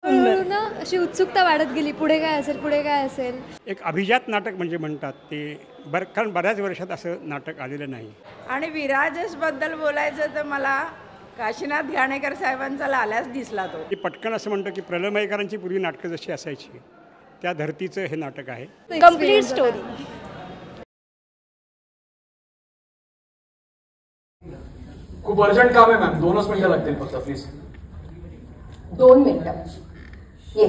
ना अशी उत्सुकता वाढत गेली, पुढे काय असेल पुढे काय असेल. एक अभिजात नाटक म्हणजे म्हणतात ते कारण बऱ्याच वर्षात असं नाटक आलेलं नाही. आणि विराजसबद्दल बोलायचं तर मला काशीनाथ घाणेकर साहेबांचा लाल्याच दिसला तो. मी पटकन असं म्हणतो की प्रलंबयकरांची पूर्वी नाटकं जशी असायची त्या धर्तीचं हे नाटक आहे. Complete story. खूप अर्जंट काम आहे मॅम, 2च मिनिटं लागतील फक्त प्लीज. 2 मिनिटं ये.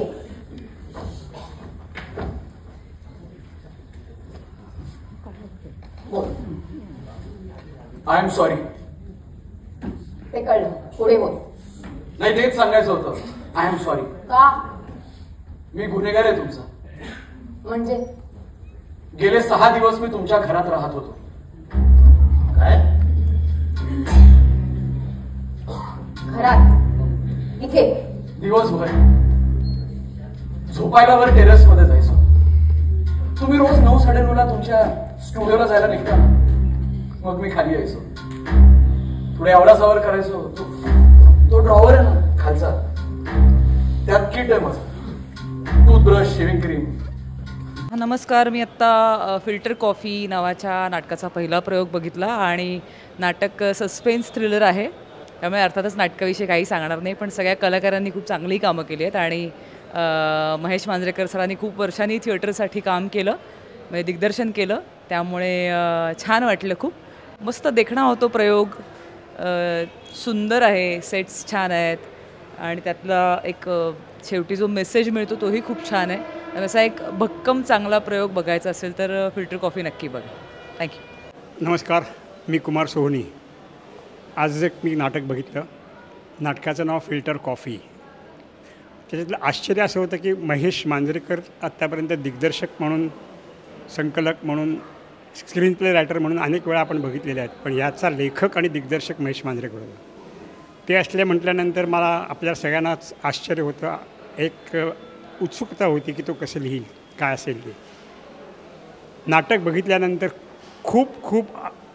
I am sorry. ते कळलं, पुढे बोल. नाही तेच सांगायचं होतं. I am sorry. का? मी गुन्हेगार आहे तुमचा. म्हणजे गेले 6 दिवस मी तुमच्या घरात राहत होतो. काय? घरात? इथे? दिवसभर झोपायला वर टेरेस मध्ये जायचो. तुम्ही रोज 9-9:30ला तुमच्या स्टुडिओला जायला निघता, मग मी खाली यायचो. थोडे आवडासावर करायचो. तो ड्रॉवर आहे ना खालचा, त्यात किट आहे माझं, टूथब्रश, शेविंग क्रीम. नमस्कार, मी आत्ता फिल्टर कॉफी नावाच्या नाटकाचा पहिला प्रयोग बघितला आणि नाटक सस्पेन्स थ्रिलर आहे. त्यामुळे अर्थातच नाटकाविषयी काही सांगणार नाही, पण सगळ्या कलाकारांनी खूप चांगली कामं केली आहेत आणि महेश मांजरेकर सरांनी खूप वर्षांनी थिएटरसाठी काम केलं, म्हणजे दिग्दर्शन केलं. त्यामुळे छान वाटलं, खूप मस्त देखणा होतो प्रयोग. सुंदर आहे, सेट्स छान आहेत आणि त्यातला एक शेवटी जो मेसेज मिळतो तोही खूप छान आहे. तर असा एक भक्कम चांगला प्रयोग बघायचा असेल तर फिल्टर कॉफी नक्की बघा. थँक्यू. नमस्कार, मी कुमार सोहनी. आज एक मी नाटक बघितलं. नाटकाचं नाव फिल्टर कॉफी. त्याच्यातलं आश्चर्य असं होतं की महेश मांजरेकर आत्तापर्यंत दिग्दर्शक म्हणून, संकलक म्हणून, स्क्रीन प्ले रायटर म्हणून अनेक वेळा आपण बघितलेले आहेत, पण याचा लेखक आणि दिग्दर्शक महेश मांजरेकर होता. ते असले म्हटल्यानंतर मला आपल्या सगळ्यांनाच आश्चर्य होतं, एक उत्सुकता होती की तो कसं लिहील, काय असेल ते. नाटक बघितल्यानंतर खूप खूप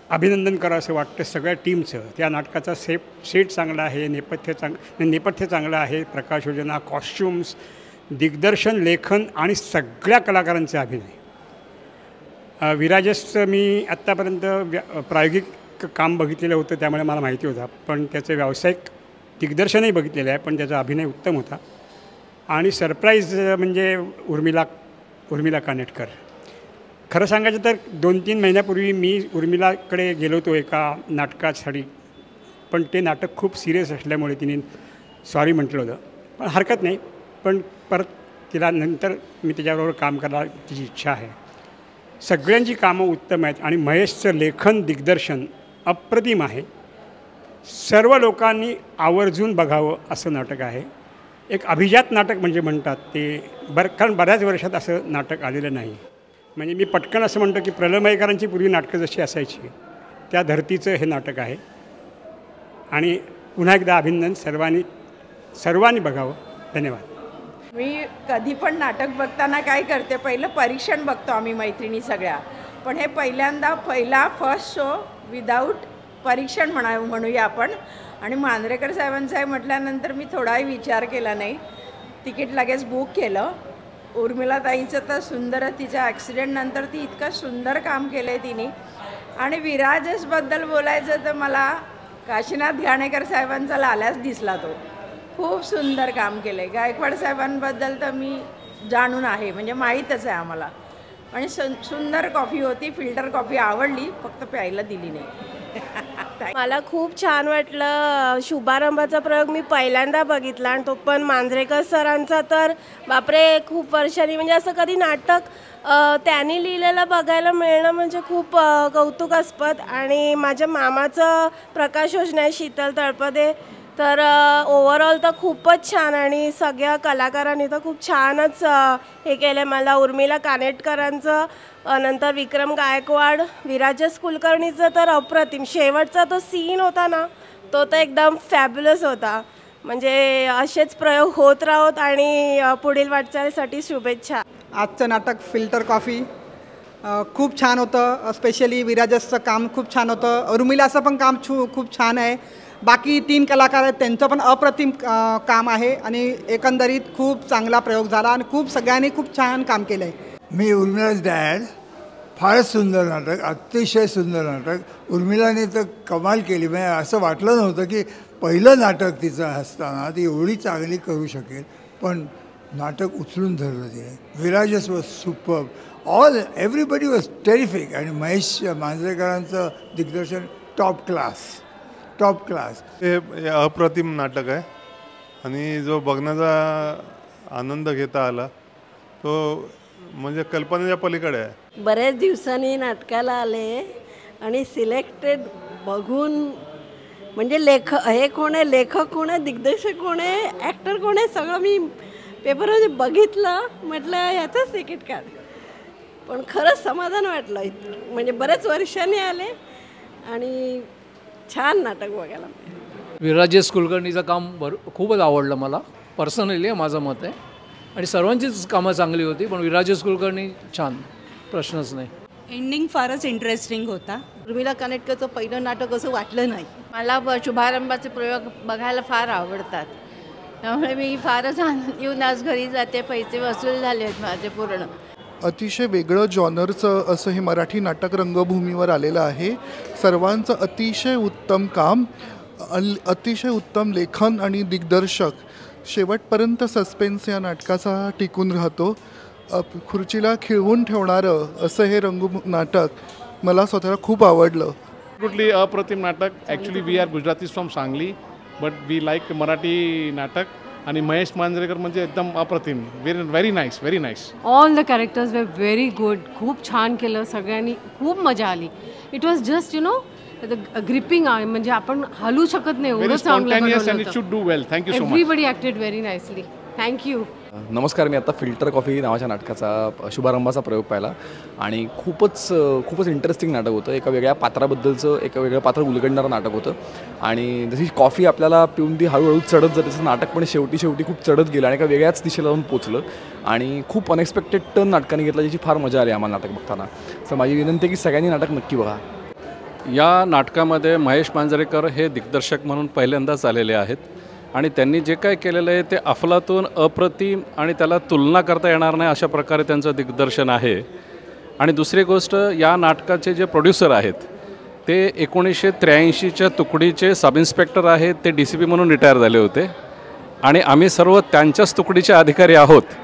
अभिनंदन करावं असं वाटतं सगळ्या टीमचं. त्या नाटकाचा सेट चांगला आहे, नेपथ्य चांगलं आहे, प्रकाशयोजना, कॉस्ट्युम्स, दिग्दर्शन, लेखन आणि सगळ्या कलाकारांचे अभिनय. विराजसचं मी आत्तापर्यंत प्रायोगिक काम बघितलेलं होतं, त्यामुळे मला माहिती होता, पण त्याचं व्यावसायिक दिग्दर्शनही बघितलेलं आहे, पण त्याचा अभिनय उत्तम होता. आणि सरप्राईज म्हणजे उर्मिला कानेटकर. खरं सांगायचं तर 2-3 महिन्यापूर्वी मी उर्मिलाकडे गेलो होतो एका नाटकासाठी, पण ते नाटक खूप सिरियस असल्यामुळे तिने सॉरी म्हटलं होतं. पण हरकत नाही, पण परत तिला नंतर मी त्याच्याबरोबर काम करायला तिची इच्छा आहे. सगळ्यांची कामं उत्तम आहेत आणि महेशचं लेखन, दिग्दर्शन अप्रतिम आहे. सर्व लोकांनी आवर्जून बघावं असं नाटक आहे. एक अभिजात नाटक म्हणजे म्हणतात ते कारण बऱ्याच वर्षात असं नाटक आलेलं नाही. म्हणजे मी पटकन असं म्हणतो की प्रलंबयकरांची पूर्वी नाटकं जशी असायची त्या धर्तीचं हे नाटक आहे. आणि पुन्हा एकदा अभिनंदन, सर्वांनी बघावं. धन्यवाद. मी कधी पण नाटक बघताना काय करते, पहिलं परीक्षण बघतो आम्ही मैत्रिणी सगळ्या, पण हे पहिला फर्स्ट शो विदाऊट परीक्षण म्हणूया आपण. आणि मांजरेकर साहेबांचं आहे म्हटल्यानंतर मी थोडाही विचार केला नाही, तिकीट लगेच बुक केलं. उर्मिला ताईचं तर सुंदर, तिच्या ॲक्सिडेंटनंतर ती इतकं सुंदर काम केलं आहे तिने. आणि विराजसबद्दल बोलायचं तर मला काशीनाथ घाणेकर साहेबांचा लाल्याच दिसला तो. खूप सुंदर काम केलं आहे. गायकवाड साहेबांबद्दल तर मी जाणून आहे, म्हणजे माहीतच आहे आम्हाला. आणि सुंदर कॉफी होती, फिल्टर कॉफी आवडली, फक्त प्यायला दिली नाही. मला खूप छान वाटलं. शुभारंभाचा प्रयोग मी पहिल्यांदा बघितला आणि तो पण मांजरेकर सरांचा. तर बापरे, खूप वर्षांनी म्हणजे असं कधी नाटक त्यांनी लिहिलेलं बघायला मिळणं म्हणजे खूप कौतुकास्पद. आणि माझ्या मामाचं प्रकाशयोजना आहे, शीतल तळपदे. तर ओव्हरऑल तर खूपच छान आणि सगळ्या कलाकारांनी तर खूप छानच हे केलं. मला उर्मिला कानेटकरांचं, नंतर विक्रम गायकवाड, विराजस कुलकर्णीचं तर अप्रतिम. शेवटचा तो सीन होता ना, तो तर एकदम फॅब्युलस होता. म्हणजे असेच प्रयोग होत राहोत आणि पुढील वाटचालीसाठी शुभेच्छा. आजचं नाटक फिल्टर कॉफी खूप छान होतं. स्पेशली विराजसचं काम खूप छान होतं. उर्मिलाचं पण काम खूप छान आहे. बाकी 3 कलाकार आहेत त्यांचं पण अप्रतिम काम आहे आणि एकंदरीत खूप चांगला प्रयोग झाला आणि सगळ्यांनी खूप छान काम केलं आहे. मी उर्मिलाच डॅड. फारच सुंदर नाटक, अतिशय सुंदर नाटक. उर्मिलाने तर कमाल केली. म्हणजे असं वाटलं नव्हतं की पहिलं नाटक तिचं असताना ती एवढी चांगली करू शकेल, पण नाटक उचलून धरलं तिने. Virajas was super. Everybody was terrific. आणि महेश मांजरेकरांचं दिग्दर्शन टॉप क्लास. हे अप्रतिम नाटक आहे आणि जो बघण्याचा आनंद घेता आला तो म्हणजे कल्पनेच्या पलीकडे आहे. बऱ्याच दिवसांनी नाटकाला आले आणि सिलेक्टेड बघून म्हणजे हे कोण आहे, लेखक कोण आहे, दिग्दर्शक कोण आहे, ॲक्टर कोण आहे, सगळं मी पेपरमध्ये बघितलं. म्हटलं ह्याचंच तिकीट काढ. पण खरंच समाधान वाटलं. म्हणजे बऱ्याच वर्षांनी आले आणि छान नाटक बघायला. विराजेश कुलकर्णीचं काम खूपच आवडलं मला पर्सनली, माझं मत आहे. आणि सर्वांचीच कामं चांगली होती, पण विराजेश कुलकर्णी छान, प्रश्नच नाही. एंडिंग फारच इंटरेस्टिंग होता. उर्मिला कानेटकरचं पहिलं नाटक असं वाटलं नाही. मला शुभारंभाचे प्रयोग बघायला फार आवडतात, त्यामुळे मी फारच आनंद येऊन आज घरी जाते. पैसे वसूल झाले आहेत माझे पूर्ण. अतिशय वेगळं जॉनरचं असं हे मराठी नाटक रंगभूमीवर आलेलं आहे. सर्वांचं अतिशय उत्तम काम, अतिशय उत्तम लेखन आणि दिग्दर्शक. शेवटपर्यंत सस्पेन्स या नाटकाचा टिकून राहतो. खुर्चीला खिळवून ठेवणारं असं हे नाटक मला स्वतःला खूप आवडलं. Absolutely अप्रतिम नाटक. Actually we are Gujaratis from Sangli, but we like Marathi नाटक. आणि महेश मांजरेकर म्हणजे एकदम अप्रतिम. Very nice. All the characters were very good. खूप छान केलं सगळ्यांनी. खूप मजा आली. इट वॉज जस्ट ग्रिपिंग आहे, म्हणजे आपण हलू शकत नाही एवढं चांगलं. Everybody acted very nicely. Thank you. नमस्कार. मी आता फिल्टर कॉफी नावाच्या नाटकाचा शुभारंभाचा प्रयोग पाहिला आणि खूपच इंटरेस्टिंग नाटक होतं. एका वेगळ्या पात्राबद्दलचं, एका वेगळ्या पात्र उलगडणारं नाटक होतं. आणि जशी कॉफी आपल्याला पिऊन ती हळूहळू चढत जाते, तसं नाटक पण शेवटी खूप चढत गेलं आणि एका वेगळ्याच दिशेला जाऊन पोचलं आणि खूप अनएक्सपेक्टेड टर्न नाटकाने घेतला, ज्याची फार मजा आली आम्हाला नाटक बघताना. तर माझी विनंती आहे की सगळ्यांनी नाटक नक्की बघा. या नाटकामध्ये महेश मांजरेकर हे दिग्दर्शक म्हणून पहिल्यांदाच आलेले आहेत आणि त्यांनी जे काय केलेलं आहे ते अफलातून, अप्रतिम आणि त्याला तुलना करता येणार नाही अशा प्रकारे त्यांचं दिग्दर्शन आहे. आणि दुसरी गोष्ट, या नाटकाचे जे प्रोड्युसर आहेत ते 1983च्या तुकडीचे सब इन्स्पेक्टर आहेत. ते DCP म्हणून रिटायर झाले होते आणि आम्ही सर्व त्यांच्याच तुकडीचे अधिकारी आहोत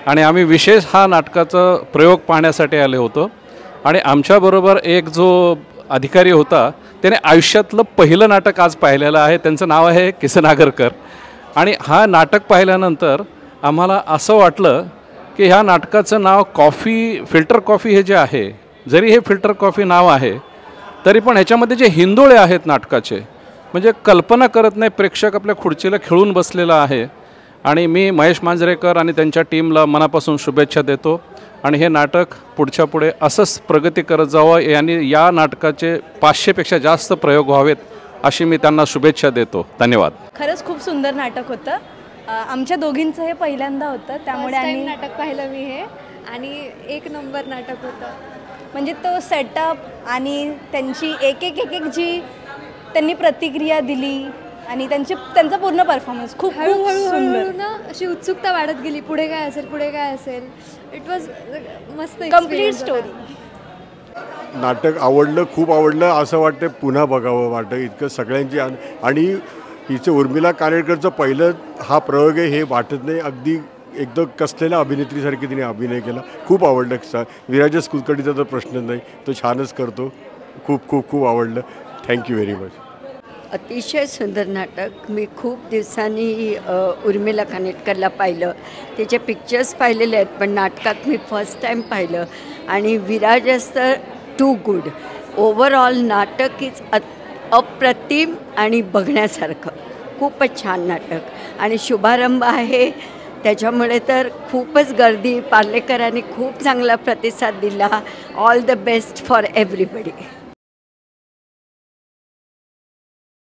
आणि आम्ही विशेष हा नाटकाचा प्रयोग पाहण्यासाठी आले होतो. आणि आमच्याबरोबर एक जो अधिकारी होता त्याने आयुष्यातलं पहिलं नाटक आज पाहिलेलं आहे. त्यांचं नाव आहे किसन आगरकर. आणि हा नाटक पाहिल्यानंतर आम्हाला असं वाटलं की ह्या नाटकाचं नाव फिल्टर कॉफी हे जे आहे, जरी हे फिल्टर कॉफी नाव आहे तरी पण ह्याच्यामध्ये जे हिंदोळे आहेत नाटकाचे, म्हणजे कल्पना करत नाही प्रेक्षक आपल्या खुर्चीला खिळून बसलेला आहे. आणि मी महेश मांजरेकर आणि त्यांच्या टीमला मनापासून शुभेच्छा देतो आणि हे नाटक पुढच्या पुढे असंच प्रगती करत जावं आणि या नाटकाचे 500पेक्षा जास्त प्रयोग व्हावेत अशी मी त्यांना शुभेच्छा देतो. धन्यवाद. खरंच खूप सुंदर नाटक होतं. आमच्या दोघींचं हे पहिल्यांदा होतं, त्यामुळे आम्ही नाटक पाहिलं मी हे आणि 1 नंबर नाटक होतं. म्हणजे तो सेटअप आणि त्यांची एक जी त्यांनी प्रतिक्रिया दिली आणि त्यांचा पूर्ण परफॉर्मन्स खूप सुंदर ना. अशी उत्सुकता वाढत गेली, पुढे काय असेल. इट वॉज मस्त कम्प्लीट स्टोरी. नाटक आवडलं, खूप आवडलं. असं वाटतं पुन्हा बघावं वाटतं इतकं सगळ्यांची. आणि हिचं उर्मिला कानेटकरचं पहिलं हा प्रयोग आहे हे वाटत नाही. अगदी एकदम कसलेल्या अभिनेत्रीसारखी तिने अभिनय केला. खूप आवडलं. विराजेश कुलकर्णीचा तर प्रश्न नाही, तो छानच करतो. खूप आवडलं. Thank you very much. अतिशय सुंदर नाटक. मी खूप दिवसांनी उर्मिला कानेटकरला पाहिलं. त्याचे पिक्चर्स पाहिलेले आहेत, पण नाटकात मी फर्स्ट टाईम पाहिलं. आणि विराजस तर टू गुड. ओव्हरऑल नाटक इज अप्रतिम आणि बघण्यासारखं. खूपच छान नाटक आणि शुभारंभ आहे त्याच्यामुळे तर खूपच गर्दी. पार्लेकरांनी खूप चांगला प्रतिसाद दिला. All the best for everybody.